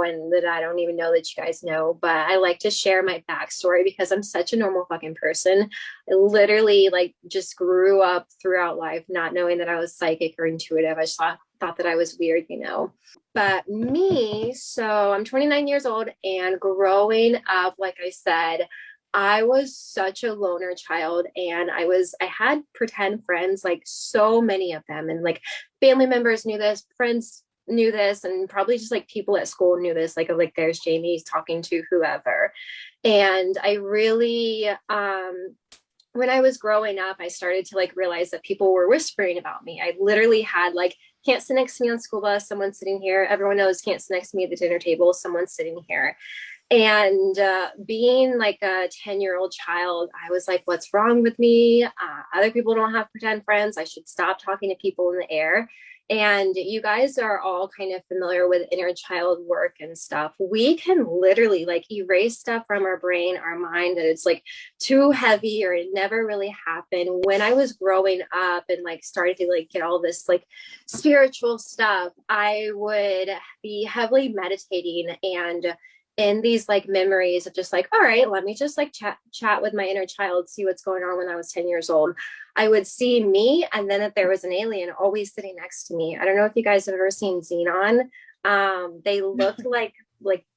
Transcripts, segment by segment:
and that I don't even know that you guys know, but I like to share my backstory because I'm such a normal fucking person. I literally like just grew up throughout life not knowing that I was psychic or intuitive. I just thought that I was weird, you know. But me, so I'm 29 years old, and growing up, like I said, I was such a loner child, and I had pretend friends, like so many of them, and like family members knew this, friends knew this, and probably just like people at school knew this, like there's Jamie talking to whoever. And I really when I was growing up, I started to like realize that people were whispering about me. I literally had like, can't sit next to me on school bus, someone's sitting here. Everyone knows can't sit next to me at the dinner table, someone's sitting here. And being like a 10-year-old child, I was like, what's wrong with me? Other people don't have pretend friends. I should stop talking to people in the air. And you guys are all kind of familiar with inner child work and stuff. We can literally like erase stuff from our brain, our mind, that it's like too heavy or it never really happened. When I was growing up and like started to like get all this like spiritual stuff, I would be heavily meditating and in these like memories of just like, all right, let me just like chat with my inner child, see what's going on. When I was 10 years old, I would see me, and then that there was an alien always sitting next to me. I don't know if you guys have ever seen Xenon. They looked like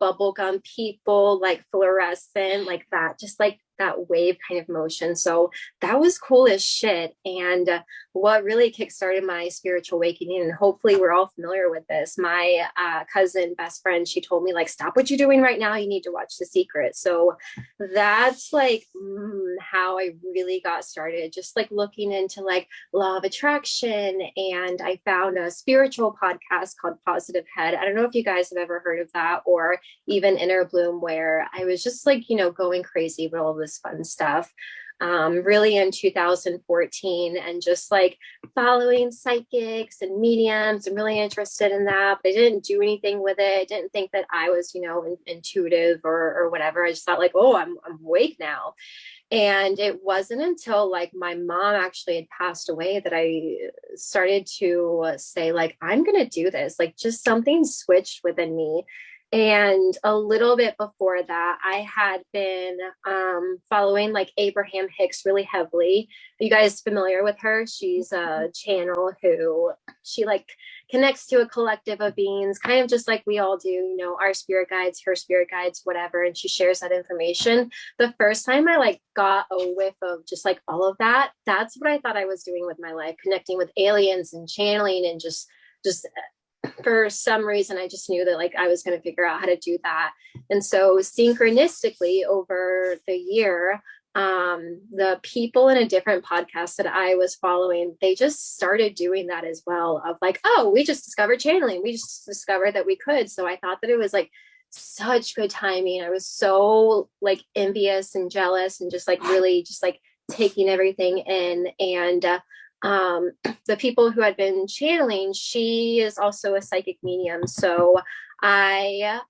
bubblegum people, like fluorescent, like that, just like that wave kind of motion. So that was cool as shit. And what really kickstarted my spiritual awakening, and hopefully we're all familiar with this, my cousin, best friend, she told me like, stop what you're doing right now, you need to watch The Secret. So that's like how I really got started, just like looking into like law of attraction. And I found a spiritual podcast called Positive Head. I don't know if you guys have ever heard of that, or even Inner Bloom, where I was just like, you know, going crazy with all this fun stuff. Really in 2014, and just like following psychics and mediums. I'm really interested in that, but I didn't do anything with it. I didn't think that I was, you know, intuitive or whatever. I just thought like, oh, I'm awake now. And it wasn't until like my mom actually had passed away that I started to say like, I'm going to do this. Like just something switched within me. And a little bit before that, I had been following like Abraham Hicks really heavily. Are you guys familiar with her? She's a channel who she like connects to a collective of beings, kind of just like we all do, you know, our spirit guides, her spirit guides, whatever. And she shares that information. The first time I like got a whiff of just like all of that, that's what I thought I was doing with my life, connecting with aliens and channeling, and just for some reason I just knew that like I was going to figure out how to do that. And so synchronistically over the year, the people in a different podcast that I was following, they just started doing that as well, of like, oh, we just discovered channeling, we just discovered that we could. So I thought that it was like such good timing. I was so like envious and jealous, and just like really just like taking everything in. And the people who had been channeling, she is also a psychic medium. So I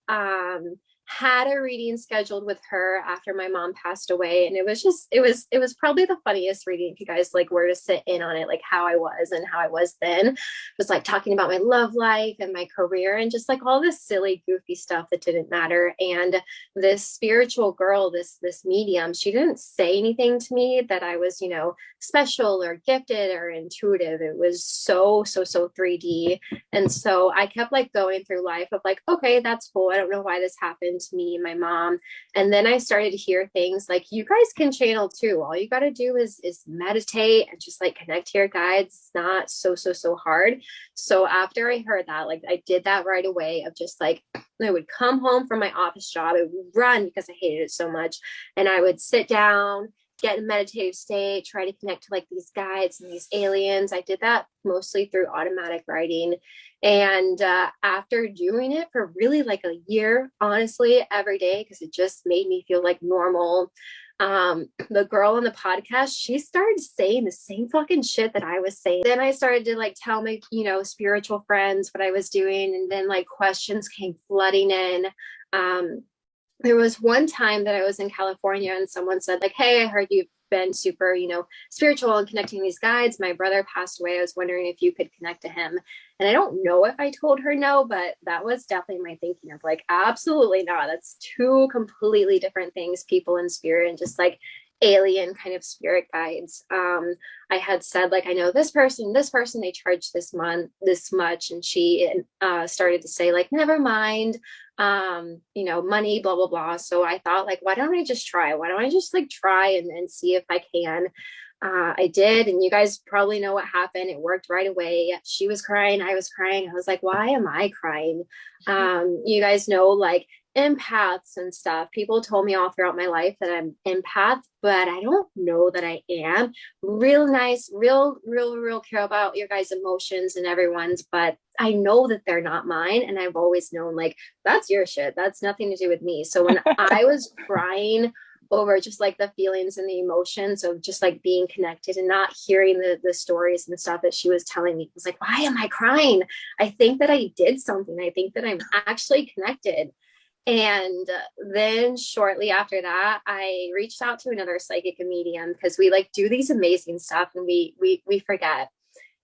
had a reading scheduled with her after my mom passed away, and it was probably the funniest reading, if you guys like were to sit in on it, like how I was and how I was then. It was like talking about my love life and my career and just like all this silly goofy stuff that didn't matter. And this spiritual girl, this medium, she didn't say anything to me that I was, you know, special or gifted or intuitive. It was so 3D. And so I kept like going through life of like, okay, that's cool, I don't know why this happened to me and my mom. And then I started to hear things like, you guys can channel too, all you got to do is meditate and just like connect to your guides. It's not so hard. So after I heard that, like I did that right away, of just like, I would come home from my office job, I would run because I hated it so much, and I would sit down, get in a meditative state, try to connect to like these guides and these aliens. I did that mostly through automatic writing. And after doing it for really like a year, honestly, every day, because it just made me feel like normal, the girl on the podcast, she started saying the same fucking shit that I was saying. Then I started to like tell my, you know, spiritual friends what I was doing, and then like questions came flooding in. There was one time that I was in California, and someone said like, hey, I heard you've been super, spiritual and connecting these guides. My brother passed away. I was wondering if you could connect to him. And I don't know if I told her no, but that was definitely my thinking of like, absolutely not. That's two completely different things, people in spirit and just like alien kind of spirit guides. I had said like, I know this person, they charge this month, this much. And she started to say like, never mind, money, blah, blah, blah. So I thought like, why don't I just try? Why don't I just like try and see if I can? I did. And you guys probably know what happened. It worked right away. She was crying. I was crying. I was like, why am I crying? You guys know, like empaths and stuff. People told me all throughout my life that I'm empath, but I don't know that I am. Real nice, real care about your guys' emotions and everyone's, but I know that they're not mine. And I've always known like, that's your shit. That's nothing to do with me. So when I was crying over just like the feelings and the emotions of just like being connected and not hearing the stories and stuff that she was telling me, I was like, why am I crying? I think that I did something. I think that I'm actually connected. And then shortly after that, I reached out to another psychic and medium because we like do these amazing stuff and we forget.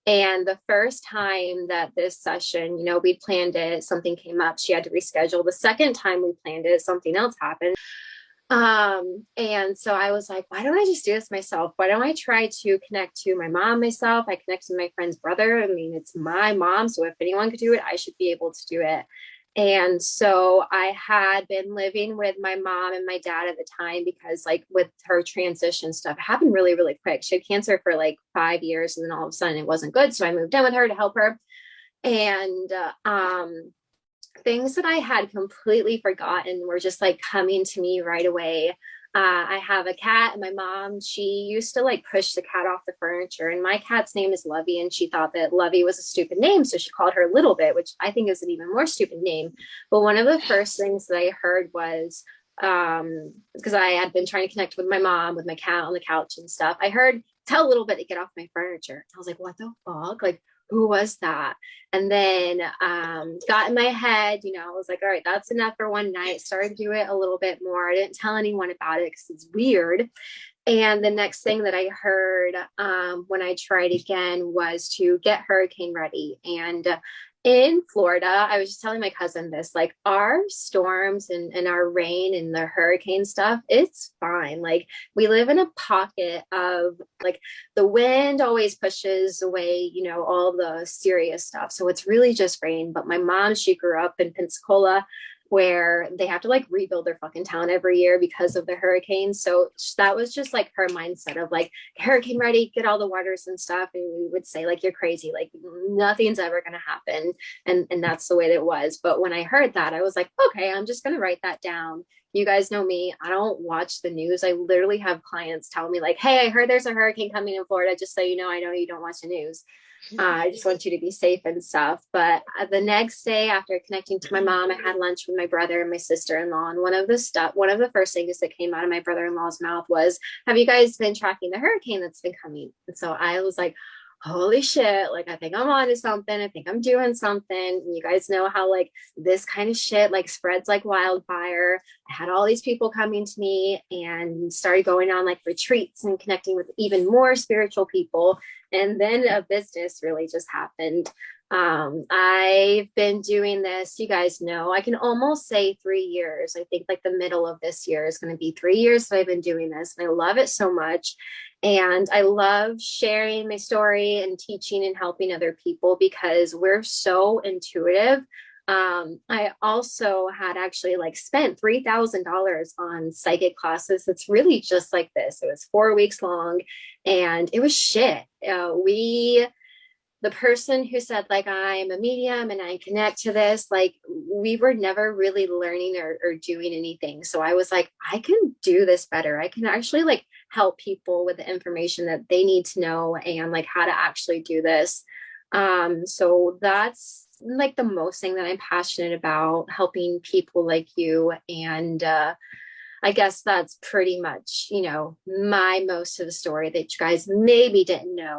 And the first time that this session, we planned it, something came up, she had to reschedule. The second time we planned it, something else happened. And so I was like, why don't I just do this myself? Why don't I try to connect to my mom myself? I connected to my friend's brother. I mean, it's my mom. So if anyone could do it, I should be able to do it. And so I had been living with my mom and my dad at the time because like with her transition stuff, it happened really, really quick. She had cancer for like 5 years and then all of a sudden it wasn't good. So I moved in with her to help her. And, things that I had completely forgotten were just like coming to me right away. I have a cat and my mom, she used to like push the cat off the furniture and my cat's name is Lovey and she thought that Lovey was a stupid name. So she called her Little Bit, which I think is an even more stupid name. But one of the first things that I heard was, because I had been trying to connect with my mom, with my cat on the couch and stuff. I heard, tell Little Bit to get off my furniture. I was like, what the fuck? Like, who was that? And then got in my head, I was like, all right, that's enough for one night. Started to do it a little bit more. I didn't tell anyone about it because it's weird. And the next thing that I heard when I tried again was to get hurricane ready. And in Florida, I was just telling my cousin this, like our storms and our rain and the hurricane stuff, it's fine. Like we live in a pocket of like the wind always pushes away, all the serious stuff. So it's really just rain. But my mom, she grew up in Pensacola where they have to like rebuild their fucking town every year because of the hurricanes. So that was just like her mindset of like hurricane ready, get all the waters and stuff. And we would say like, you're crazy, like nothing's ever going to happen. And that's the way that it was. But when I heard that, I was like, okay, I'm just going to write that down. You guys know me. I don't watch the news. I literally have clients tell me like, hey, I heard there's a hurricane coming in Florida. Just so you know, I know you don't watch the news. I just want you to be safe and stuff. But the next day after connecting to my mom, I had lunch with my brother and my sister-in-law. And one of the first things that came out of my brother-in-law's mouth was, have you guys been tracking the hurricane that's been coming? And so I was like, holy shit, like I think I'm onto something. I think I'm doing something. And you guys know how like this kind of shit like spreads like wildfire. I had all these people coming to me and started going on like retreats and connecting with even more spiritual people. And then a business really just happened. I've been doing this, you guys know, I can almost say 3 years. I think like the middle of this year is going to be 3 years that I've been doing this. And I love it so much. And I love sharing my story and teaching and helping other people because we're so intuitive. I also had actually like spent $3,000 on psychic classes. It's really just like this. It was 4 weeks long and it was shit. The person who said like, I'm a medium and I connect to this, like we were never really learning or doing anything. So I was like, I can do this better. I can actually like help people with the information that they need to know and like how to actually do this. So that's like the most thing that I'm passionate about, helping people like you. And I guess that's pretty much, my most of the story that you guys maybe didn't know.